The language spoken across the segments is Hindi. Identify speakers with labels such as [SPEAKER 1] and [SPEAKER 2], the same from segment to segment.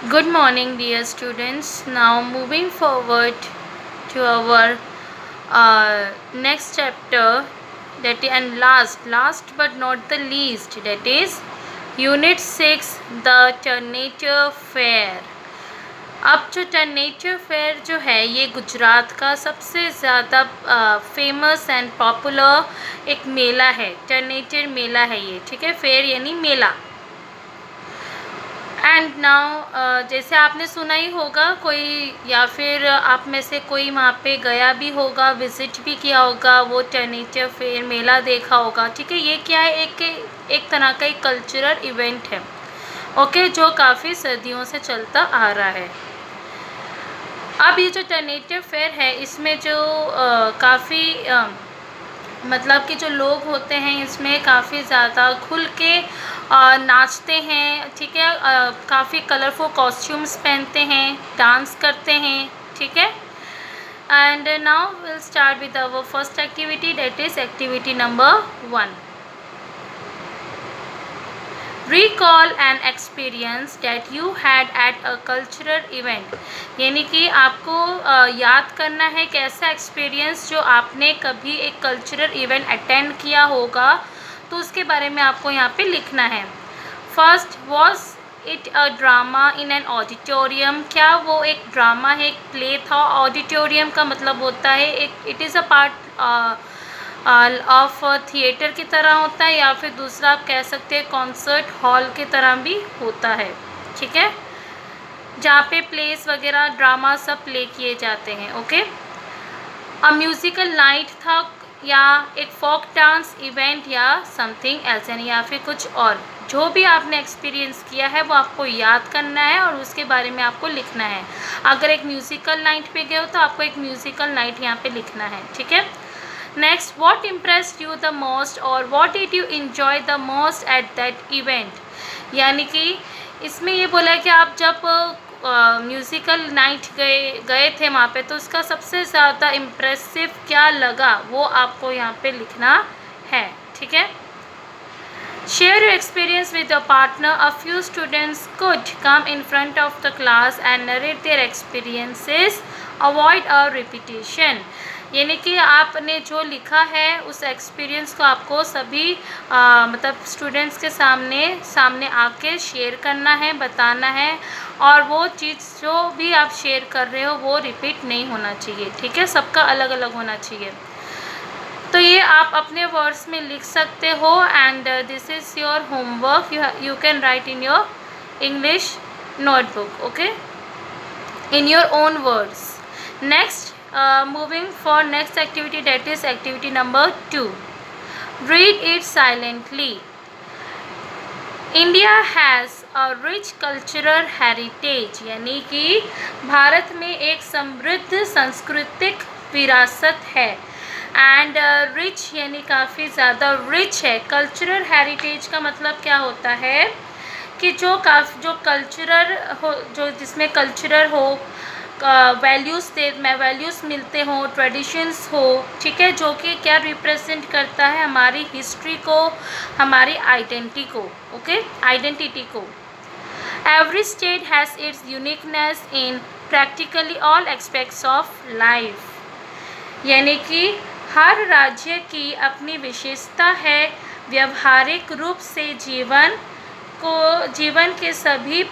[SPEAKER 1] Good morning, dear students. Now, moving forward to our next chapter, and last but not the least, that is Unit 6, the Turnature Fair. अब जो टर्नेचर फेयर जो है ये गुजरात का सबसे ज़्यादा फेमस एंड पॉपुलर एक मेला है। टर्नेचर मेला है ये, ठीक है। फेयर यानी मेला। एंड नाउ जैसे आपने सुना ही होगा कोई, या फिर आप में से कोई वहाँ पे गया भी होगा, विज़िट भी किया होगा, वो टर्नेचर फेयर मेला देखा होगा, ठीक है। ये क्या है, एक तरह का एक कल्चरल इवेंट है, ओके, जो काफ़ी सदियों से चलता आ रहा है। अब ये जो टर्नेचर फेयर है इसमें जो काफ़ी मतलब कि जो लोग होते हैं इसमें काफ़ी ज़्यादा खुल के नाचते हैं, ठीक है। काफ़ी कलरफुल कॉस्ट्यूम्स पहनते हैं, डांस करते हैं, ठीक है। And now will start with our first activity, that is activity number 1। Recall an experience that you had at a cultural event। यानी कि आपको याद करना है कि ऐसा एक्सपीरियंस जो आपने कभी एक कल्चरल इवेंट अटेंड किया होगा, तो उसके बारे में आपको यहाँ पे लिखना है। First, was it a drama in an auditorium. क्या वो एक ड्रामा है, एक प्ले था। ऑडिटोरियम का मतलब होता है एक, it is a part of theatre की तरह होता है, या फिर दूसरा आप कह सकते हैं कॉन्सर्ट हॉल की तरह भी होता है, ठीक है, जहाँ पे प्लेस वगैरह ड्रामा सब प्ले किए जाते हैं, ओके। अ म्यूज़िकल नाइट था, या एक फोक डांस इवेंट, या समथिंग एल्स, यानी या फिर कुछ और। जो भी आपने एक्सपीरियंस किया है वो आपको याद करना है और उसके बारे में आपको लिखना है। अगर एक म्यूज़िकल नाइट पे गए हो तो आपको एक म्यूज़िकल नाइट यहाँ पे लिखना है, ठीक है। Next, what impressed you the most और what did you enjoy the most at that event. यानी कि इसमें ये बोला है कि आप जब म्यूज़िकल नाइट गए थे वहाँ पे, तो उसका सबसे ज़्यादा इम्प्रेसिव क्या लगा वो आपको यहाँ पे लिखना है, ठीक है। Share your experience with your partner. A few students could come in front of the class and narrate their experiences. Avoid a repetition। यानी कि आपने जो लिखा है उस एक्सपीरियंस को आपको सभी मतलब स्टूडेंट्स के सामने आके शेयर करना है, बताना है, और वो चीज़ जो भी आप शेयर कर रहे हो वो रिपीट नहीं होना चाहिए, ठीक है। सबका अलग अलग होना चाहिए। तो ये आप अपने वर्ड्स में लिख सकते हो, and this is your homework. You can write in your English notebook, okay, in your own words. Next, moving for next activity, that is activity number 2। read it silently। India has a rich cultural heritage. यानी कि भारत में एक समृद्ध सांस्कृतिक विरासत है। एंड रिच यानी काफ़ी ज़्यादा रिच है। कल्चरल हेरिटेज का मतलब क्या होता है कि जो कल्चरल हो, जो जिसमें कल्चरल हो, वैल्यूज़ मिलते हों, ट्रेडिशंस हो, ठीक है, जो कि क्या रिप्रेजेंट करता है हमारी हिस्ट्री को, हमारी आइडेंटिटी को। Every state has its uniqueness in practically all aspects of life. यानी कि हर राज्य की अपनी विशेषता है, व्यवहारिक रूप से जीवन के सभी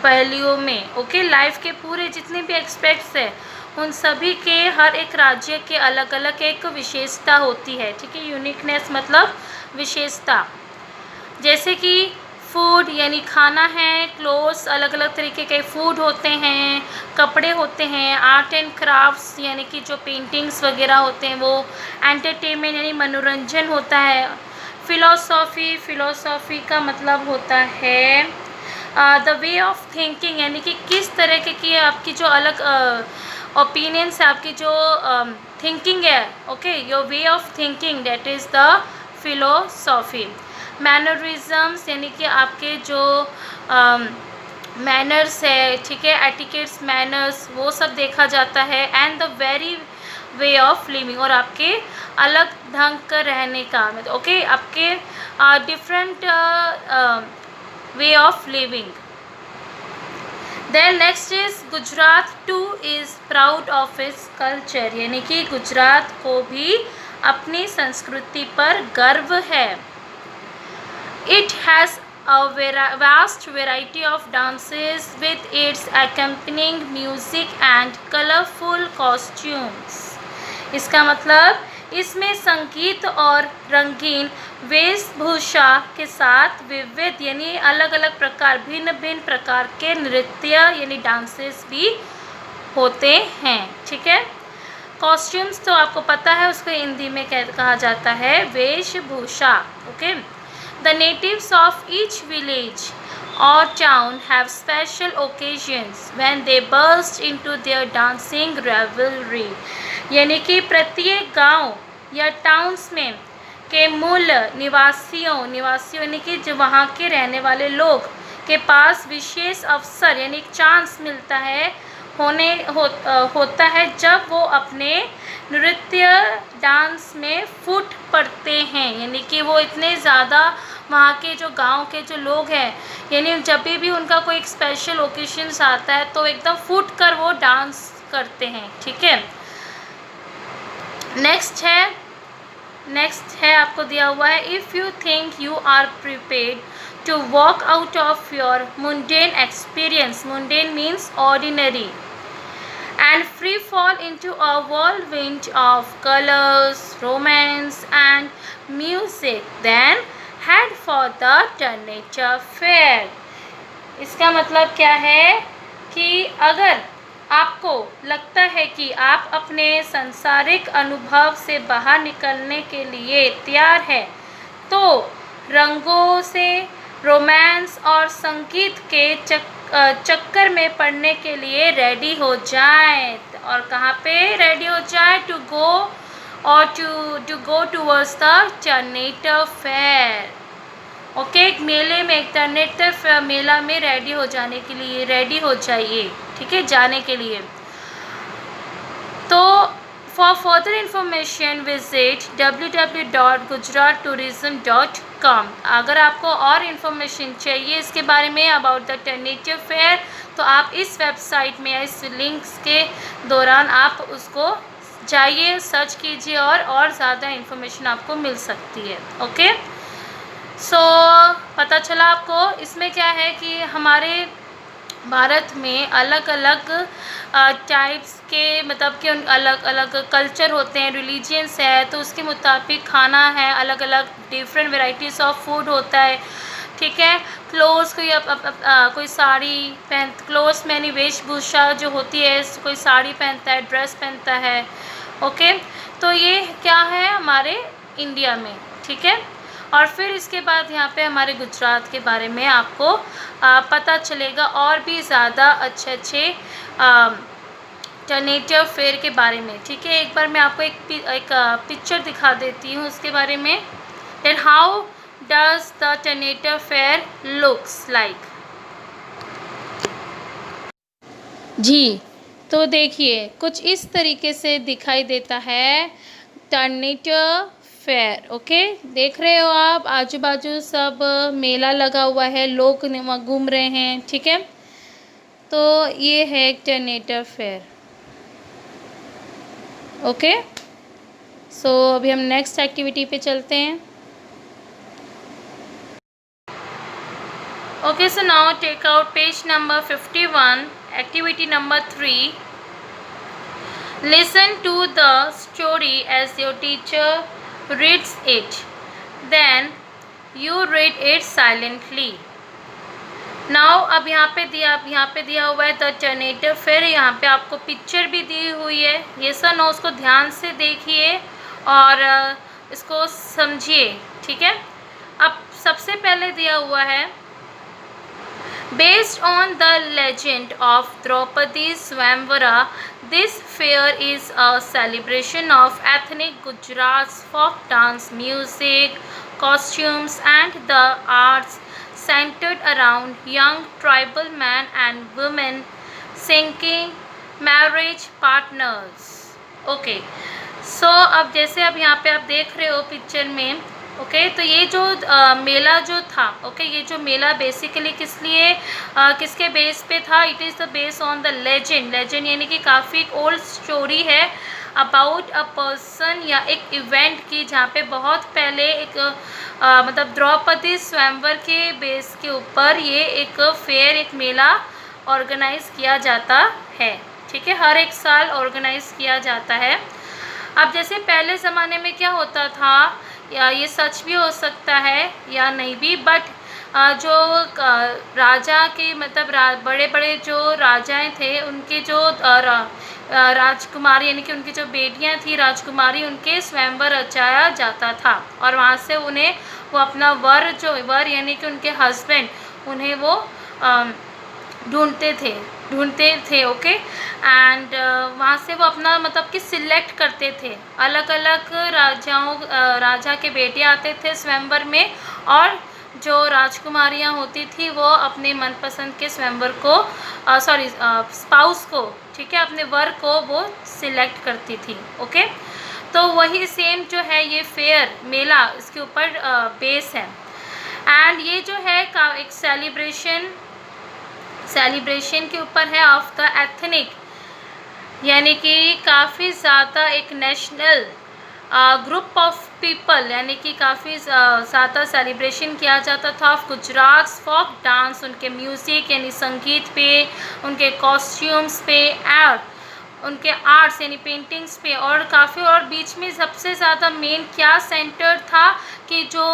[SPEAKER 1] पहलुओं में, ओके, लाइफ के पूरे जितने भी एस्पेक्ट्स हैं उन सभी के हर एक राज्य के अलग अलग एक विशेषता होती है, ठीक है। यूनिकनेस मतलब विशेषता। जैसे कि फूड यानी खाना है, क्लोथ्स अलग अलग तरीके के फूड होते हैं, कपड़े होते हैं, आर्ट एंड क्राफ्ट्स यानी कि जो पेंटिंग्स वगैरह होते हैं वो, एंटरटेनमेंट यानी मनोरंजन होता है, फिलोसॉफी का मतलब होता है द वे ऑफ थिंकिंग, यानी कि किस तरह की आपकी जो अलग ओपिनियंस है, आपकी जो थिंकिंग है, okay, your way of thinking, that is the philosophy. Mannerisms यानी कि आपके जो मैनर्स है, ठीक है, एटिकेट्स, मैनर्स, वो सब देखा जाता है। And the very way of living, और आपके अलग ढंग का रहने का, ओके, आपके different way of living. Then next is Gujarat too is proud of its culture, यानी कि गुजरात को भी अपनी संस्कृति पर गर्व है. It has a vast variety of dances with its accompanying music and colorful costumes. इसका मतलब इसमें संगीत और रंगीन वेशभूषा के साथ विविध यानी अलग अलग प्रकार भिन्न भिन्न प्रकार के नृत्य यानी डांसेस भी होते हैं. ठीक है. कॉस्ट्यूम्स तो आपको पता है, उसको हिंदी में कहा जाता है वेशभूषा. Okay. The natives of each village or town have special occasions when they burst into their dancing revelry. यानी कि प्रत्येक गांव या टाउन्स में के मूल निवासियों यानी कि जो वहाँ के रहने वाले लोग के पास विशेष अवसर यानी चांस मिलता है होता है जब वो अपने नृत्य डांस में फूट पड़ते हैं. यानी कि वो इतने ज़्यादा वहाँ के जो गांव के जो लोग हैं यानी जब भी उनका कोई एक स्पेशल ओकेशंस आता है तो एकदम फूट कर वो डांस करते हैं. ठीक है. नेक्स्ट है आपको दिया हुआ है if you think you are prepared to walk out of your mundane experience. Mundane means ordinary and free fall into a whirlwind of colors, romance and music, then head for the Turnagain Fair. इसका मतलब क्या है कि अगर आपको लगता है कि आप अपने सांसारिक अनुभव से बाहर निकलने के लिए तैयार है तो रंगों से रोमांस और संगीत के चक्कर में पड़ने के लिए रेडी हो जाए. और कहाँ पे रेडी हो जाए? To go towards the Tarnetar fair. Okay. एक मेले में एक टर्नेटर मेला में रेडी हो जाने के लिए रेडी हो जाइए. ठीक है. जाने के लिए. तो for further information visit www.gujaratourism.com. अगर आपको और इन्फॉर्मेशन चाहिए इसके बारे में अबाउट द टर्नेटर फेयर तो आप इस वेबसाइट में इस लिंक्स के दौरान आप उसको जाइए, सर्च कीजिए और ज़्यादा इन्फॉर्मेशन आपको मिल सकती है. ओके. सो पता चला आपको इसमें क्या है कि हमारे भारत में अलग अलग टाइप्स के मतलब कि अलग अलग कल्चर होते हैं, रिलीजियंस है तो उसके मुताबिक खाना है, अलग अलग डिफरेंट वेराइटीज़ ऑफ फूड होता है. ठीक है. क्लोथ्स कोई साड़ी क्लोथ्स में यानी वेशभूषा जो होती है, कोई साड़ी पहनता है, ड्रेस पहनता है. ओके. तो ये क्या है हमारे इंडिया में. ठीक है. और फिर इसके बाद यहाँ पे हमारे गुजरात के बारे में आपको पता चलेगा और भी ज़्यादा अच्छे टर्नेटर फेयर के बारे में. ठीक है. एक बार मैं आपको एक पिक्चर दिखा देती हूँ उसके बारे में. That how does the Tarnetar fair looks like. जी. तो देखिए कुछ इस तरीके से दिखाई देता है टर्नेटर फेयर. ओके. देख रहे हो आप आजू बाजू सब मेला लगा हुआ है, लोग वहाँ घूम रहे हैं. ठीक है. तो ये है एक टर्नेटर फेयर. ओके. सो अभी हम नेक्स्ट एक्टिविटी पे चलते हैं. Okay. So now take out page number 51, activity number 3. Listen to the story as your teacher reads it. Then you read it silently. Now अब यहाँ पे दिया हुआ है द टर्नेटर फेयर. यहाँ पे आपको पिक्चर भी दी हुई है. ये सब नो उसको ध्यान से देखिए और इसको समझिए. ठीक है. अब सबसे पहले दिया हुआ है Based on the legend of Draupadi Swamvara, this fair is a celebration of ethnic Gujarat's folk dance, music, costumes and the arts centered around young tribal men and women seeking marriage partners. Okay. So अब जैसे अब यहाँ पे आप देख रहे हो पिक्चर में ओके। तो ये जो मेला जो था, ओके, ये जो मेला बेसिकली किस लिए किसके बेस पे था? It is the base on the legend. Legend यानी कि काफ़ी ओल्ड स्टोरी है अबाउट अ पर्सन या एक इवेंट की, जहाँ पे बहुत पहले एक मतलब द्रौपदी स्वयंवर के बेस के ऊपर ये एक फेयर, एक मेला ऑर्गेनाइज किया जाता है। ठीक है, हर एक साल ऑर्गेनाइज किया जाता है। अब जैसे पहले ज़माने में क्या होता था, या ये सच भी हो सकता है या नहीं भी, बट जो राजा के मतलब बड़े बड़े जो राजाएं थे, उनके जो राजकुमारी यानी कि उनकी जो बेटियां थी राजकुमारी, उनके स्वयंवर रचाया जाता था, और वहाँ से उन्हें वो अपना वर यानी कि उनके हस्बैंड, उन्हें वो ढूंढते थे। ओके। एंड वहाँ से वो अपना मतलब कि सिलेक्ट करते थे। अलग अलग राजा के बेटे आते थे स्वयंवर में, और जो राजकुमारियाँ होती थी वो अपने मनपसंद के स्वयंवर को स्पाउस को, ठीक है, अपने वर को वो सिलेक्ट करती थी। ओके। तो वही सेम जो है ये फेयर मेला, इसके ऊपर बेस है। एंड ये जो है एक सेलिब्रेशन के ऊपर है ऑफ द एथनिक, यानी कि काफ़ी ज़्यादा एक नेशनल ग्रुप ऑफ पीपल, यानी कि काफ़ी ज़्यादा सेलिब्रेशन किया जाता था ऑफ गुजरात फोक डांस, उनके म्यूज़िक यानी संगीत पे, उनके कॉस्ट्यूम्स पे, और उनके आर्ट्स यानी पेंटिंग्स पे, और काफ़ी, और बीच में सबसे ज़्यादा मेन क्या सेंटर था कि जो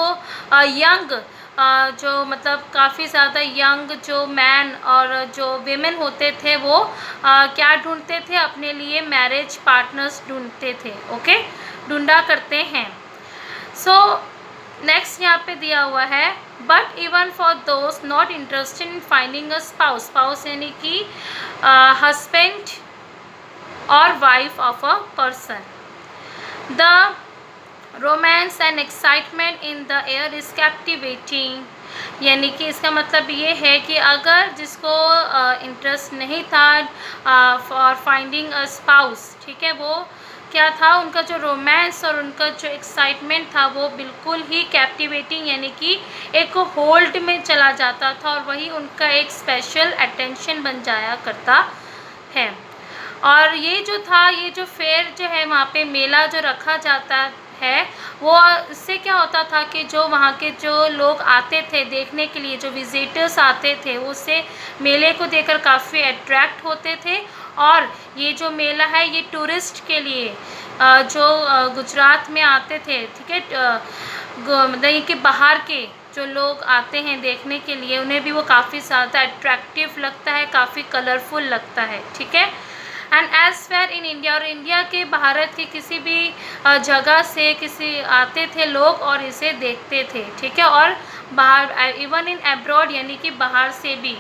[SPEAKER 1] यंग जो मतलब काफ़ी ज़्यादा यंग जो मैन और जो वीमेन होते थे वो क्या ढूंढते थे? अपने लिए मैरिज पार्टनर्स ढूंढते थे। ओके, ढूंढा करते हैं। सो नेक्स्ट यहाँ पे दिया हुआ है, but even for those not interested in finding a spouse यानी कि हस्बैंड और wife of a person, the romance and excitement in the air is captivating. यानी कि इसका मतलब ये है कि अगर जिसको इंटरेस्ट नहीं था फॉर फाइंडिंग अ स्पाउस, ठीक है, वो क्या था, उनका जो रोमांस और उनका जो एक्साइटमेंट था वो बिल्कुल ही कैप्टिवेटिंग यानी कि एक होल्ड में चला जाता था, और वही उनका एक स्पेशल अटेंशन बन जाया करता है। और ये जो था, ये जो फेयर जो है वहाँ पे मेला जो रखा जाता है, वो इससे क्या होता था कि जो वहाँ के जो लोग आते थे देखने के लिए, जो विजिटर्स आते थे, उससे मेले को देखकर काफ़ी अट्रैक्ट होते थे। और ये जो मेला है ये टूरिस्ट के लिए जो गुजरात में आते थे, ठीक है, मतलब ये कि बाहर के जो लोग आते हैं देखने के लिए, उन्हें भी वो काफ़ी ज़्यादा अट्रैक्टिव लगता है, काफ़ी कलरफुल लगता है। ठीक है। And as we're in India, और इंडिया के भारत के किसी भी जगह से किसी आते थे लोग और इसे देखते थे। ठीक है। और बाहर इवन इन एब्रॉड यानी कि बाहर से भी,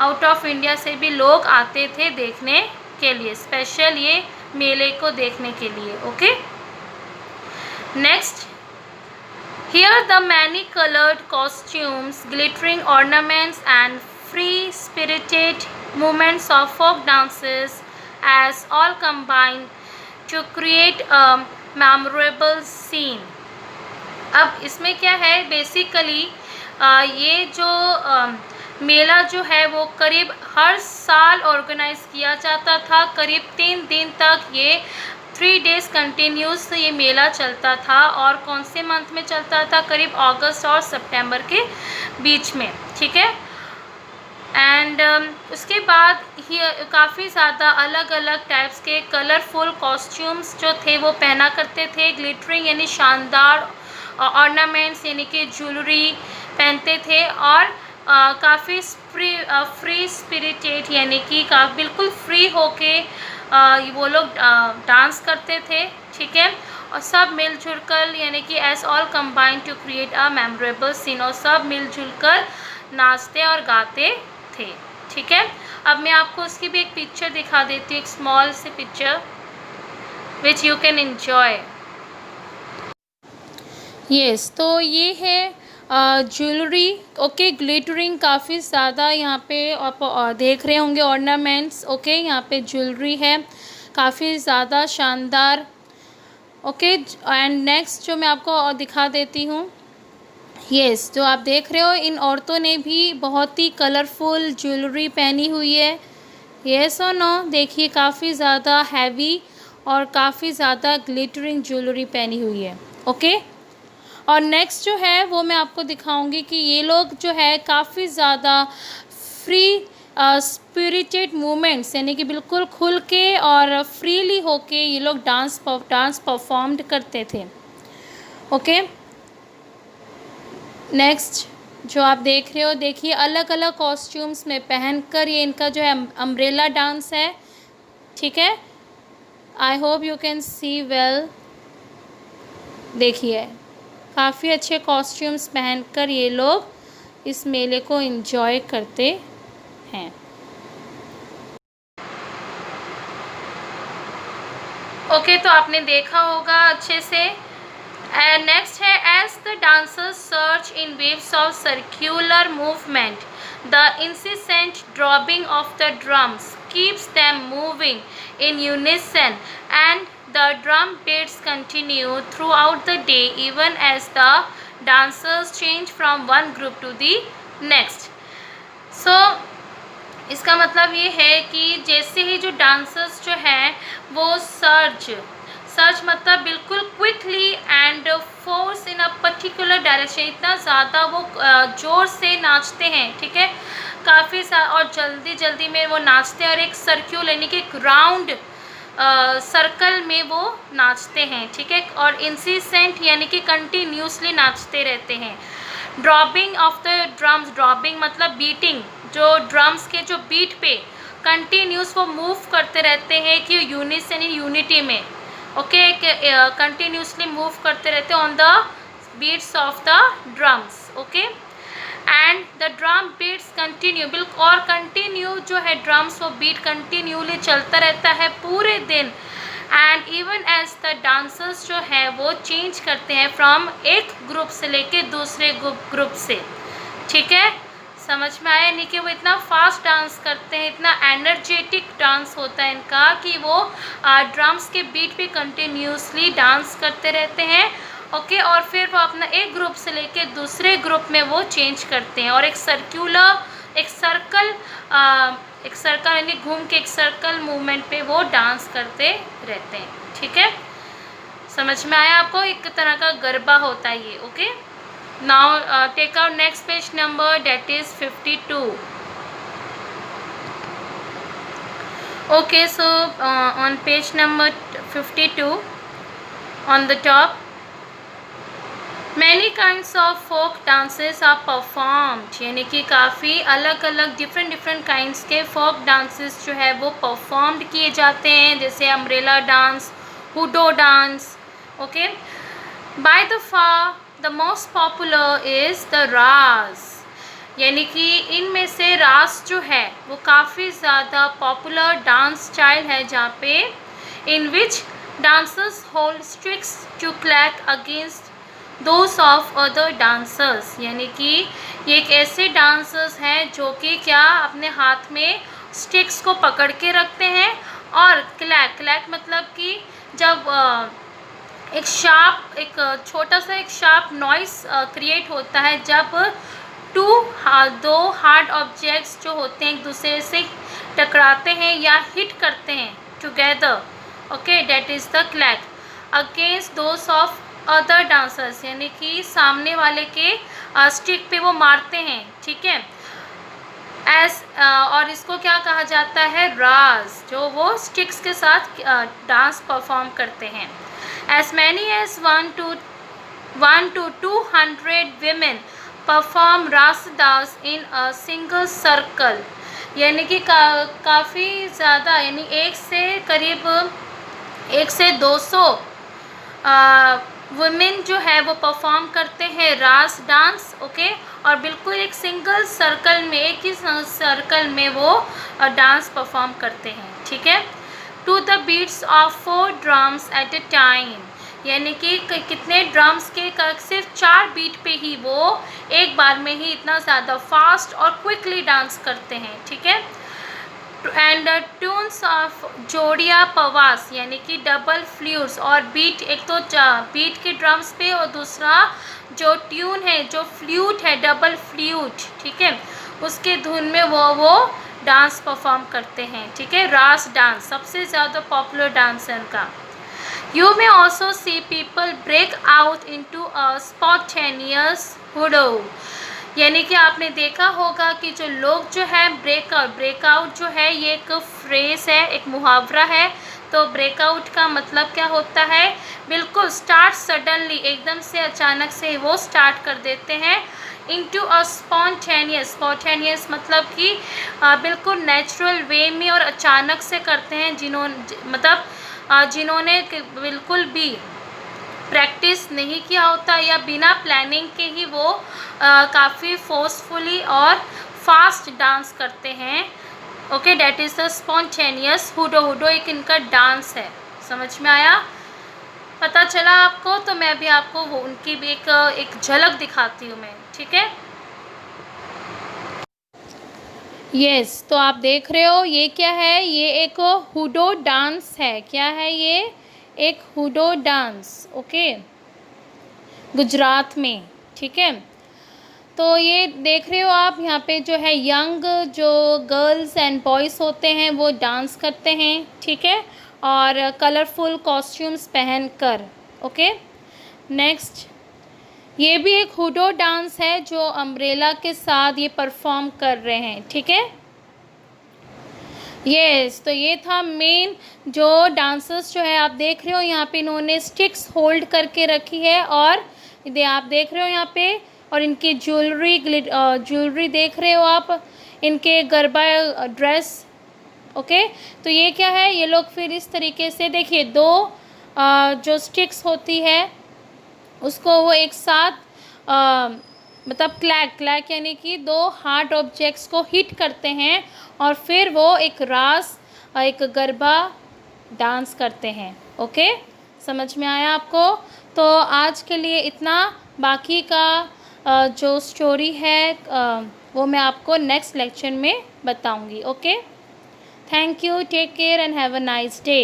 [SPEAKER 1] आउट ऑफ इंडिया से भी लोग आते थे देखने के लिए, स्पेशल ये मेले को देखने के लिए। Okay. Next, here the many colored costumes, glittering ornaments and free spirited movements of folk dances as all combine to create a memorable scene। अब इसमें क्या है, बेसिकली ये जो मेला जो है वो करीब हर साल ऑर्गेनाइज किया जाता था। करीब 3 दिन तक ये 3 डेज कंटिन्यूस ये मेला चलता था। और कौन से मंथ में चलता था? करीब अगस्त और सितंबर के बीच में। ठीक है। एंड उसके बाद ही काफ़ी ज़्यादा अलग अलग टाइप्स के कलरफुल कॉस्ट्यूम्स जो थे वो पहना करते थे। ग्लिटरिंग यानी शानदार, ऑर्नामेंट्स यानी कि ज्वेलरी पहनते थे। और काफ़ी फ्री स्पिरिटेड यानी कि बिल्कुल फ्री होके वो लोग डांस करते थे। ठीक है। और सब मिलजुल कर यानी कि as all combined to create a memorable scene, और सब मिलजुल कर नाचते और गाते थे। ठीक है। अब मैं आपको उसकी भी एक पिक्चर दिखा देती हूँ, एक स्मॉल सी picture which you can enjoy. Yes, तो ये है ज्वेलरी। ओके, ग्लिटरिंग काफ़ी ज़्यादा यहाँ पे आप देख रहे होंगे ऑर्नामेंट्स। ओके, यहाँ पे ज्वेलरी है काफ़ी ज़्यादा शानदार। ओके। एंड नेक्स्ट जो मैं आपको दिखा देती हूँ, यस, जो आप देख रहे हो इन औरतों ने भी बहुत ही कलरफुल ज्वेलरी पहनी हुई है। यस और नो? देखिए काफ़ी ज़्यादा हैवी और काफ़ी ज़्यादा ग्लिटरिंग ज्वेलरी पहनी हुई है। ओके, और नेक्स्ट जो है वो मैं आपको दिखाऊंगी कि ये लोग जो है काफ़ी ज़्यादा फ्री स्पिरिटेड मूवमेंट्स, यानी कि बिल्कुल खुल के और फ्रीली होके ये लोग डांस परफॉर्म्ड करते थे। ओके, नेक्स्ट जो आप देख रहे हो, देखिए अलग अलग कॉस्ट्यूम्स में पहनकर ये इनका जो है अम्ब्रेला डांस है। ठीक है, I hope you can see well. देखिए काफ़ी अच्छे कॉस्ट्यूम्स पहनकर ये लोग इस मेले को एंजॉय करते हैं। ओके, तो आपने देखा होगा अच्छे से। एंड नेक्स्ट है, as the dancers search in waves of circular movement, the incessant throbbing of the drums keeps them moving in unison and the drum beats continue throughout the day even as the dancers change from one group to the next. So इसका मतलब ये है कि जैसे ही जो डांसर्स जो हैं वो सर्च मतलब बिल्कुल quickly and force in a particular direction, इतना ज़्यादा वो ज़ोर से नाचते हैं। ठीक है, काफ़ी और जल्दी जल्दी में वो नाचते हैं और एक सर्क्यूल यानी कि एक राउंड सर्कल में वो नाचते हैं। ठीक है, और इंसिसेंट यानी कि कंटिन्यूसली नाचते रहते हैं। ड्रॉबिंग ऑफ द ड्रम्स, ड्रॉबिंग मतलब बीटिंग, जो ड्रम्स के जो बीट पे कंटिन्यूस वो मूव करते रहते हैं कि यूनिसन इन यूनिटी में। ओके, कंटिन्यूसली मूव करते रहते हैं on the beats of the drums. Okay, and the drum beats continue, बिल्कुल और कंटिन्यू जो है ड्रम्स वो बीट कंटिन्यूली चलता रहता है पूरे दिन। And even as the dancers जो है वो चेंज करते हैं फ्रॉम एक ग्रुप से लेके दूसरे ग्रुप से। ठीक है, समझ में आया? नहीं कि वो इतना फास्ट डांस करते हैं, इतना एनर्जेटिक डांस होता है इनका कि वो ड्रम्स के बीट पे कंटिन्यूसली डांस करते रहते हैं। ओके, और फिर वो अपना एक ग्रुप से लेके दूसरे ग्रुप में वो चेंज करते हैं और एक सर्कल यानी घूम के एक सर्कल मूवमेंट पे वो डांस करते रहते हैं। ठीक है, समझ में आया आपको? एक तरह का गरबा होता है ये। Okay, now take out next page number, date is 52. Okay, so on page number 52 on the top, many kinds of folk dances are performed, यानी कि काफ़ी अलग अलग डिफरेंट काइंड्स के फोक डांसेस जो है वो परफॉर्म्ड किए जाते हैं, जैसे umbrella dance, हुडो dance. Okay, by the far the most popular is the रास, यानी कि इनमें से रास जो है वो काफ़ी ज़्यादा पॉपुलर डांस स्टाइल है, जहाँ पे in which dancers hold sticks to clack against those of other dancers, यानी कि ये एक ऐसे डांसर्स हैं जो कि क्या अपने हाथ में स्टिक्स को पकड़ के रखते हैं और क्लैक मतलब कि जब एक छोटा सा एक शार्प नॉइस क्रिएट होता है जब दो हार्ड ऑब्जेक्ट्स जो होते हैं एक दूसरे से टकराते हैं या हिट करते हैं together. Okay, that is the clack against those of other dancers, यानी कि सामने वाले के स्टिक पे वो मारते हैं. ठीक है, और इसको क्या कहा जाता है? राज, जो वो स्टिक्स के साथ डांस परफॉर्म करते हैं. As many as 1 to 200 women perform Raas dance in a single circle, यानी कि काफ़ी ज़्यादा, यानी करीब 1 से 200 वुमेन जो है वो परफॉर्म करते हैं रास डांस. ओके, और बिल्कुल एक सिंगल सर्कल में, एक ही सर्कल में वो डांस परफॉर्म करते हैं. ठीक है, to the beats of 4 drums at a time, यानी कि कितने ड्रम्स के सिर्फ 4 बीट पे ही वो एक बार में ही इतना ज़्यादा फास्ट और क्विकली डांस करते हैं. ठीक है, एंड ट्यून्स ऑफ जोड़िया पवास यानी कि डबल फ्लूट्स और बीट, एक तो बीट के ड्रम्स पे और दूसरा जो ट्यून है जो फ्लूट है डबल फ्लूट, ठीक है, उसके धुन में वो डांस परफॉर्म करते हैं, ठीक है। रास डांस सबसे ज़्यादा पॉपुलर डांस है उनका। You may also see people break out into a spontaneous Hudo, यानी कि आपने देखा होगा कि जो लोग जो है ब्रेकआउट जो है ये एक फ्रेज है, एक मुहावरा है। तो ब्रेकआउट का मतलब क्या होता है, बिल्कुल स्टार्ट सडनली, एकदम से अचानक से वो स्टार्ट कर देते हैं। इनटू अ स्पॉन्टेनियस मतलब कि बिल्कुल नेचुरल वे में और अचानक से करते हैं, जिन्होंने बिल्कुल भी प्रैक्टिस नहीं किया होता या बिना प्लानिंग के ही वो काफ़ी फोर्सफुली और फास्ट डांस करते हैं। Okay, that is the spontaneous Hudo. Hudo एक इनका डांस है। समझ में आया, पता चला आपको? तो मैं भी आपको वो उनकी भी एक झलक दिखाती हूँ मैं, ठीक है। यस, तो आप देख रहे हो ये क्या है, ये एक हुडो डांस है। क्या है ये? एक हुडो डांस, ओके, गुजरात में, ठीक है। तो ये देख रहे हो आप, यहाँ पे जो है यंग जो गर्ल्स एंड बॉयज़ होते हैं वो डांस करते हैं, ठीक है, और कलरफुल कॉस्ट्यूम्स पहनकर, ओके। नेक्स्ट, ये भी एक हुडो डांस है जो अम्ब्रेला के साथ ये परफॉर्म कर रहे हैं, ठीक है। यस, तो ये था मेन जो डांसर्स जो है आप देख रहे हो यहाँ पे इन्होंने स्टिक्स होल्ड करके रखी है और आप देख रहे हो यहाँ पे, और इनकी ज्वेलरी देख रहे हो आप, इनके गरबा ड्रेस, ओके। तो ये क्या है, ये लोग फिर इस तरीके से देखिए दो जो स्टिक्स होती है उसको वो एक साथ मतलब क्लैक यानी कि दो हार्ड ऑब्जेक्ट्स को हिट करते हैं और फिर वो एक गरबा डांस करते हैं, ओके। समझ में आया आपको? तो आज के लिए इतना, बाकी का जो स्टोरी है वो मैं आपको नेक्स्ट लेक्चर में बताऊंगी, okay. Thank you, take care and have a nice day.